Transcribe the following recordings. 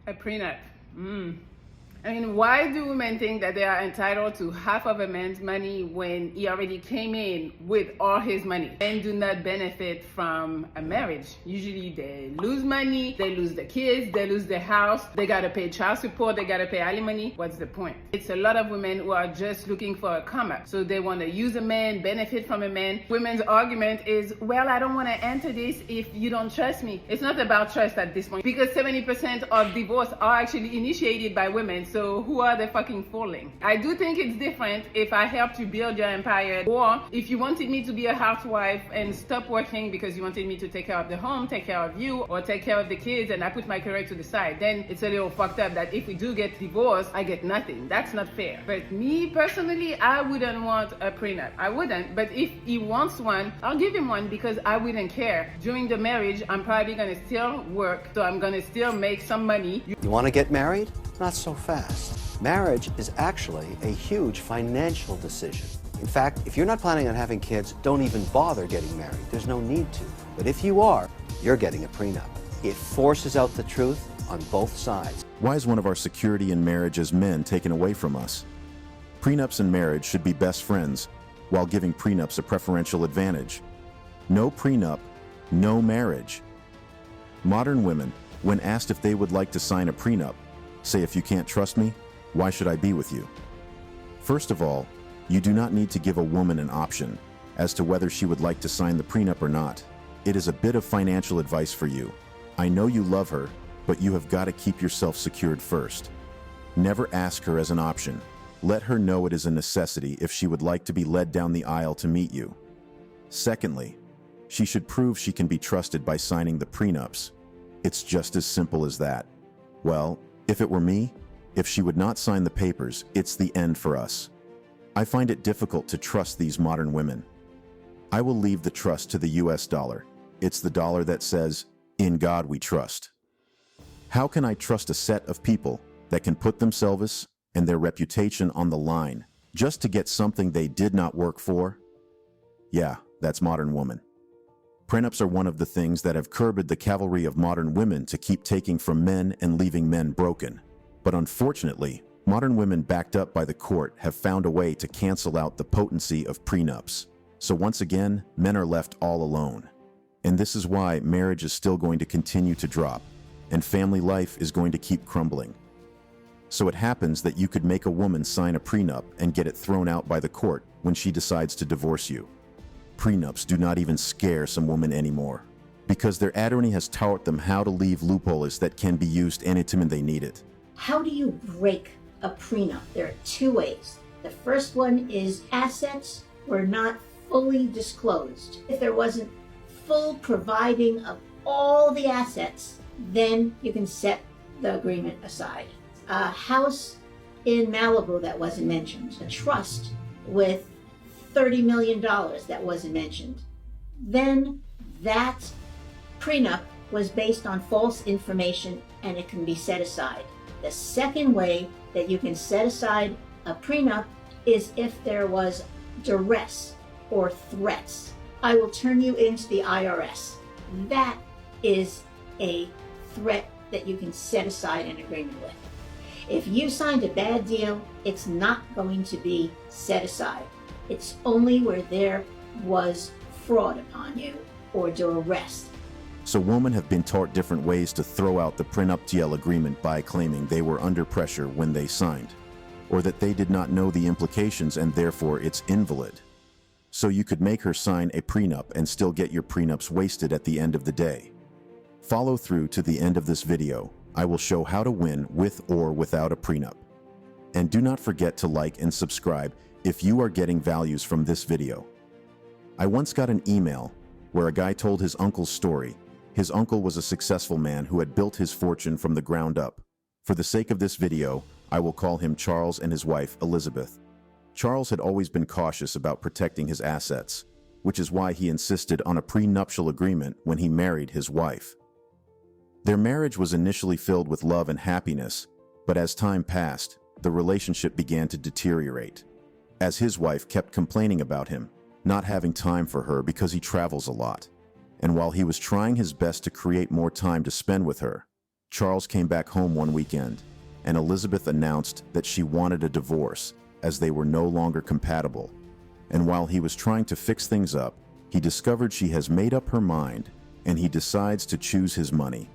A prenup. I mean, why do women think that they are entitled to half of a man's money when he already came in with all his money? Men do not benefit from a marriage. Usually they lose money, they lose the kids, they lose the house, they gotta pay child support, they gotta pay alimony. What's the point? It's a lot of women who are just looking for a come up. So they wanna use a man, benefit from a man. Women's argument is, well, I don't wanna enter this if you don't trust me. It's not about trust at this point because 70% of divorce are actually initiated by women. So who are they fucking fooling? I do think it's different if I helped you build your empire, or if you wanted me to be a housewife and stop working because you wanted me to take care of the home, take care of you, or take care of the kids, and I put my career to the side. Then it's a little fucked up that if we do get divorced, I get nothing. That's not fair. But me personally, I wouldn't want a prenup. I wouldn't. But if he wants one, I'll give him one because I wouldn't care. During the marriage, I'm probably gonna still work, so I'm gonna still make some money. You want to get married? Not so fast. Marriage is actually a huge financial decision. In fact, if you're not planning on having kids, don't even bother getting married. There's no need to. But if you are, you're getting a prenup. It forces out the truth on both sides. Why is one of our security in marriage as men taken away from us? Prenups in marriage should be best friends, while giving prenups a preferential advantage. No prenup, no marriage. Modern women, when asked if they would like to sign a prenup, say, if you can't trust me, why should I be with you? First of all, you do not need to give a woman an option as to whether she would like to sign the prenup or not. It is a bit of financial advice for you. I know you love her, but you have got to keep yourself secured first. Never ask her as an option. Let her know it is a necessity if she would like to be led down the aisle to meet you. Secondly, she should prove she can be trusted by signing the prenups. It's just as simple as that. Well, if it were me, if she would not sign the papers, it's the end for us. I find it difficult to trust these modern women. I will leave the trust to the US dollar. It's the dollar that says, "In God we trust." How can I trust a set of people that can put themselves and their reputation on the line just to get something they did not work for? Yeah, that's modern woman. Prenups are one of the things that have curbed the cavalry of modern women to keep taking from men and leaving men broken. But unfortunately, modern women backed up by the court have found a way to cancel out the potency of prenups. So once again, men are left all alone. And this is why marriage is still going to continue to drop, and family life is going to keep crumbling. So it happens that you could make a woman sign a prenup and get it thrown out by the court when she decides to divorce you. Prenups do not even scare some women anymore, because their attorney has taught them how to leave loopholes that can be used anytime they need it. How do you break a prenup? There are two ways. The first one is assets were not fully disclosed. If there wasn't full providing of all the assets, then you can set the agreement aside. A house in Malibu that wasn't mentioned, a trust with $30 million that wasn't mentioned, then that prenup was based on false information and it can be set aside. The second way that you can set aside a prenup is if there was duress or threats. I will turn you into the IRS. That is a threat that you can set aside an agreement with. If you signed a bad deal, it's not going to be set aside. It's only where there was fraud upon you or duress. So women have been taught different ways to throw out the prenuptial agreement by claiming they were under pressure when they signed, or that they did not know the implications and therefore it's invalid. So you could make her sign a prenup and still get your prenups wasted at the end of the day. Follow through to the end of this video. I will show how to win with or without a prenup. And do not forget to like and subscribe if you are getting values from this video. I once got an email where a guy told his uncle's story. His uncle was a successful man who had built his fortune from the ground up. For the sake of this video, I will call him Charles and his wife, Elizabeth. Charles had always been cautious about protecting his assets, which is why he insisted on a prenuptial agreement when he married his wife. Their marriage was initially filled with love and happiness, but as time passed, the relationship began to deteriorate, as his wife kept complaining about him, not having time for her because he travels a lot. And while he was trying his best to create more time to spend with her, Charles came back home one weekend, and Elizabeth announced that she wanted a divorce as they were no longer compatible. And while he was trying to fix things up, he discovered she has made up her mind, and he decides to choose his money.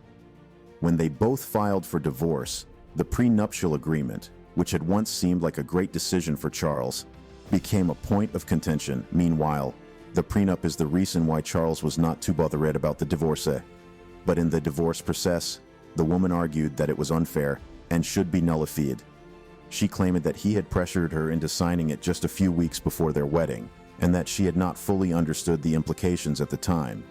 When they both filed for divorce, the prenuptial agreement, which had once seemed like a great decision for Charles, became a point of contention. Meanwhile, the prenup is the reason why Charles was not too bothered about the divorce. But in the divorce process, the woman argued that it was unfair and should be nullified. She claimed that he had pressured her into signing it just a few weeks before their wedding, and that she had not fully understood the implications at the time.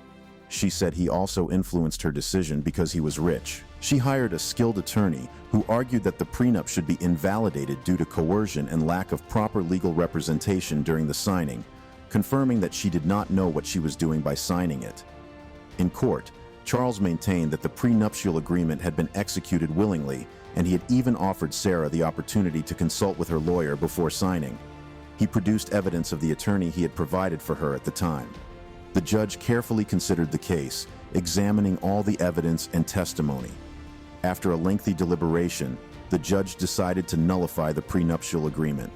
She said he also influenced her decision because he was rich. She hired a skilled attorney who argued that the prenup should be invalidated due to coercion and lack of proper legal representation during the signing, confirming that she did not know what she was doing by signing it. In court, Charles maintained that the prenuptial agreement had been executed willingly, and he had even offered Sarah the opportunity to consult with her lawyer before signing. He produced evidence of the attorney he had provided for her at the time. The judge carefully considered the case, examining all the evidence and testimony. After a lengthy deliberation, the judge decided to nullify the prenuptial agreement.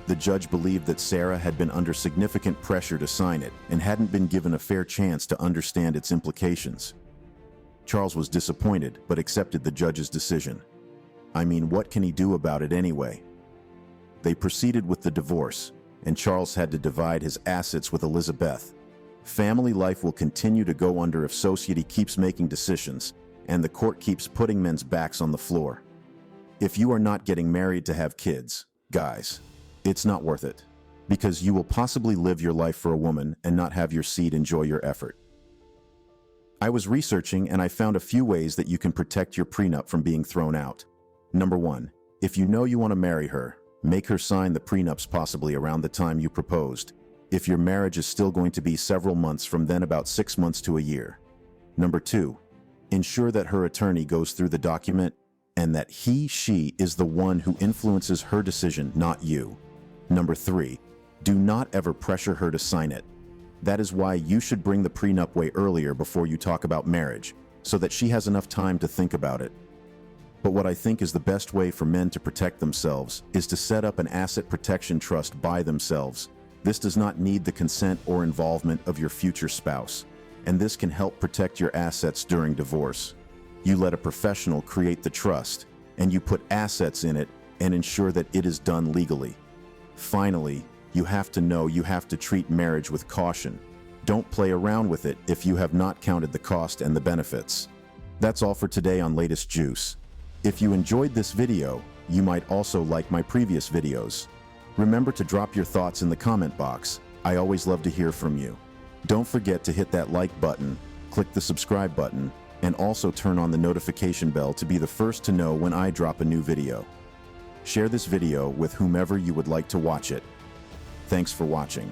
The judge believed that Sarah had been under significant pressure to sign it and hadn't been given a fair chance to understand its implications. Charles was disappointed, but accepted the judge's decision. I mean, what can he do about it anyway? They proceeded with the divorce, and Charles had to divide his assets with Elizabeth. Family life will continue to go under if society keeps making decisions, and the court keeps putting men's backs on the floor. If you are not getting married to have kids, guys, it's not worth it, because you will possibly live your life for a woman and not have your seed enjoy your effort. I was researching and I found a few ways that you can protect your prenup from being thrown out. Number 1, if you know you want to marry her, make her sign the prenups possibly around the time you proposed. If your marriage is still going to be several months from then, about 6 months to a year. Number 2, ensure that her attorney goes through the document and that she is the one who influences her decision, not you. Number 3, do not ever pressure her to sign it. That is why you should bring the prenup way earlier before you talk about marriage, so that she has enough time to think about it. But what I think is the best way for men to protect themselves is to set up an asset protection trust by themselves. This does not need the consent or involvement of your future spouse, and this can help protect your assets during divorce. You let a professional create the trust, and you put assets in it and ensure that it is done legally. Finally, you have to know you have to treat marriage with caution. Don't play around with it if you have not counted the cost and the benefits. That's all for today on Latest Juice. If you enjoyed this video, you might also like my previous videos. Remember to drop your thoughts in the comment box. I always love to hear from you. Don't forget to hit that like button, click the subscribe button, and also turn on the notification bell to be the first to know when I drop a new video. Share this video with whomever you would like to watch it. Thanks for watching.